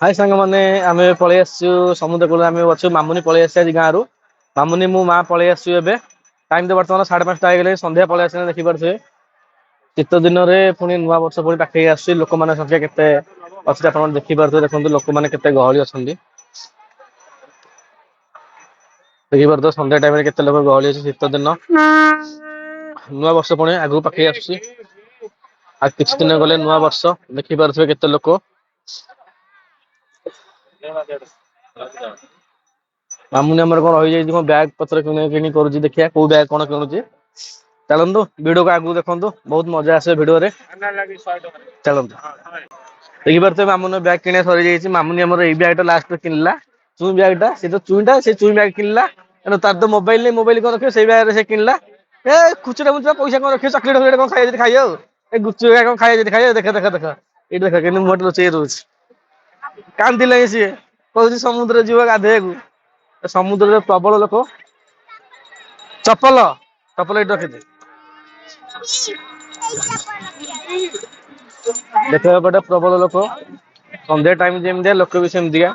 हाय सांग माने आमे पळै आसछु समुद्र कूल आमे अछु मामुनी पळै आसी आज गाँरु मामुनी मु माँ पळै आसछु एबे टाइम तो वर्तमान 5:30 आइगले संध्या पळै आसी देखि परछे शीत दिन रे पुनी नुवा वर्ष पुनी पाखे आसी लोक माने संख्या केते अछि आपण देखि परछे देखंतु लोक माने केते गहळी अछंदी देखि परतो संध्या टाइम रे केते लोक गहळी अछि शीत दिन नुवा वर्ष पुनी आगु पाखे आसी आ किछ दिन गले नुवा वर्ष देखि परछे केते लोक मामुनी हमर कोन होई जाई बैग पत्र किने किनी करूची देखिया को बैग कोन किनुची चलंतु वीडियो को आगु देखंतु बहुत मजा आसे वीडियो रे चलंतु देखि परछे मामुनी बैग किने सरी जाईची मामुनी हमर ए बैग टा लास्ट किनला चुई बैग टा से तो चुईटा से चुई बैग किनला एनो तार तो मोबाइल नै मोबाइल कोन रखे से बैग रे से किनला ए खुचरा मुचरा पैसा कोन रखे चॉकलेट वगैरह कोन खाइ खाइयो ए गुच्चू कोन खाइ खाइयो देख देख देख ए देख केन मोट लुचै रोज कांदिले सी कहूँ समुद्र जीव गाधेयू समुद्र प्रबल लोक चपल चपल ये रखी देखा पटे प्रबल लोक संध्या टाइम जमी लोक भी सेमतिया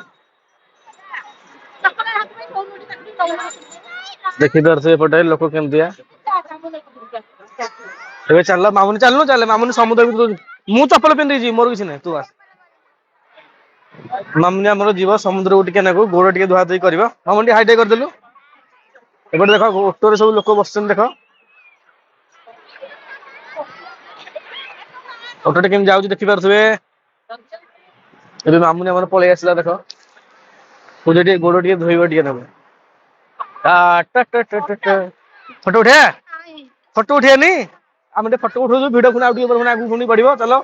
देखी पारे पटे लोक केमतिया चल मामुनी चलनु चल मामुनी समुद्र मु चपल पिंधि मोर किसी ना तू आस मामुनी आमर जीव समुद्र को टिके नाकू गोड़ टिके धुआ धुई करबो मामुनी हाइटे करदेलु एपटे देख ओटो रे सब लोक बसछन देख ओटो केम जाउची देखि पारथबे एबे मामुनी हमर पळे आसला देख पूजे टिके गोड़ टिके धोइबो टिके नाकू टा टा टा टा टा फोटो उठे नी आमे फोटो उठो वीडियो पुना आउटी ऊपर आगु पुनी बढ़िबो चलो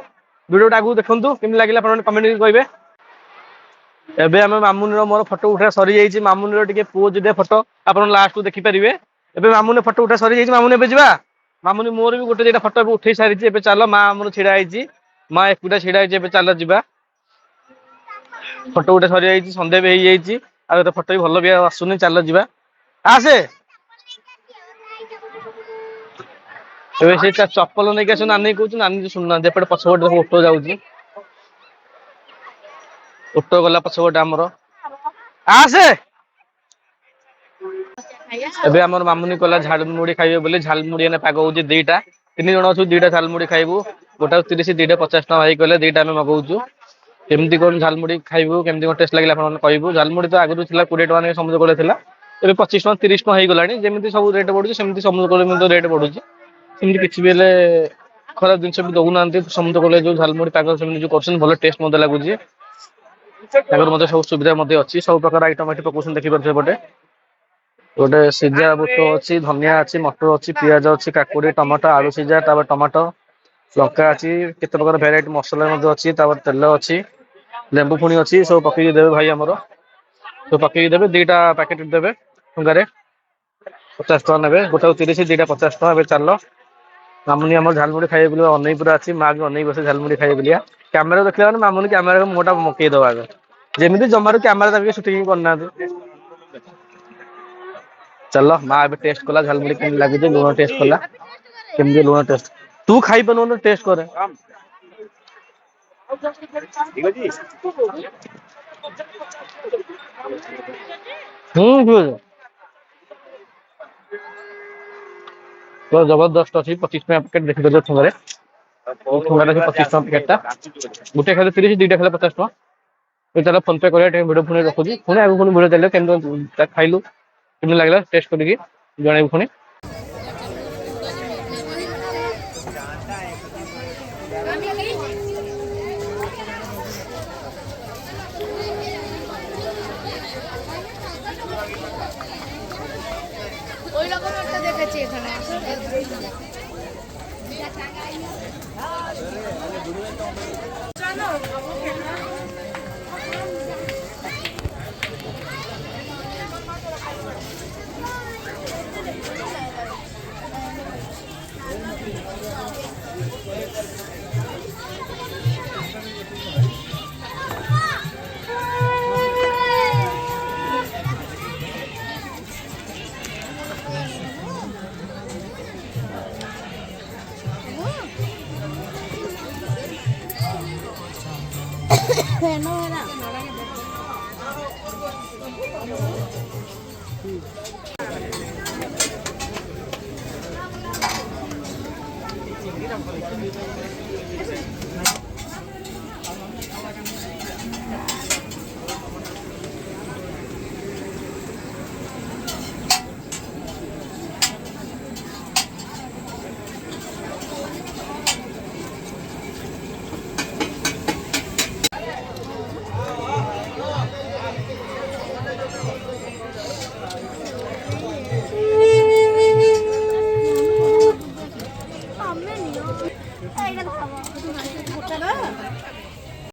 वीडियो आगु देखंतु केम लागिला अपन कमेंट करिवे एबे आमे मामुनी रो मोर फोटो उठा सरी जाईची मामुनी रो टिके पोज दे फोटो अपन लास्ट को देखि परिवे एबे मामुनी फोटो उठा सरी जाईची मामुनी एबे जिबा मामुनी मोर भी गोटे जेटा फोटो उठै सारिची एबे चलो मां हमर छिडा आईची मां एकुटा छिडा आईची एबे चलो जिबा फोटो उठा सरी जाईची संध्या भी हेई जाईची आ तो फोटो भी भलो भी आसुनी चलो जिबा आसे एबे से चप्पल नै के नानी कहू नानी सुनना एपटे पछपट ऑटो जाउची ऑटो गला पछपट हमर आसे एबे हमर मामुनी कोला झालमुड़ी खाइबे बोले झालमुड़ी ने पागो होची दुईटा तीन जण अछु दुईटा झालमुड़ी खाइबू गोटा 30 दुईटा 50 टका होई कहले दुईटा हम मगौचू केमती कोन झालमुड़ी खाइबू केमती कोन टेस्ट लागिला अपन कहइबू झालमुड़ी तो आगु थिला 20 टका ने समुद्र कोले थिला एबे 25 टका 30 टका होई गलानी जेमती सब रेट बढ़ुची सेमती समुद्र कोले में तो रेट बढ़ुची सेमती किछि बेले खराब दिन सब दउ नांती समुद्र कोले जो झालमुड़ी पागो सेमती जो करछन भलो टेस्ट मते लागुची तागर मते सब सुविधा मते अछि सब प्रकार आइटम एठी पकोसन देखि परछे पटे गोटे सिजा बुट अच्छी धनिया अच्छी मटर अच्छी पियाज अच्छी काकुड़ी टमाटो आलू सिजा टमाटो लंका अच्छी केते प्रकार भेराइटी मसला अच्छी तेल अच्छी लेंबू पुणी अच्छी सब पकई देवे भाई आमर सब पकई देवे दीटा पैकेट देवे ठुंगारे 50 टका नेबे गोटा 30 दीटा 50 टका चल मामुनी आम झालमुड़ी खाइए बोले अनई पूरा अच्छी माँ भी अनई बसे झालमुड़ी खाइए बोलिया कैमेरा देखला मामुनी कैमेरा मोटा मकई दवा जमी जमार कैमेरा सुटिंग करना चलो माँ अभी टेस्ट कला झालमुड़ी केम लगे लुण टेस्ट कला केमती लुण टेस्ट तू खाई पानु टेस्ट करे तो जबरदस्त अच्छी 25 टका पैकेट देखि दे ठुंगारे ठुंगारे 25 टका पैकेटटा गुटे खाले 30 दुईटा खाले 50 टका ए चलो फोन पे करे वीडियो पुणी रखुजी पुणी आगु पुणी वीडियो देले केम खाइलु केमती लागला टेस्ट करिकी जणाइबु पुणी ওই রকম একটা দেখেছি এখানে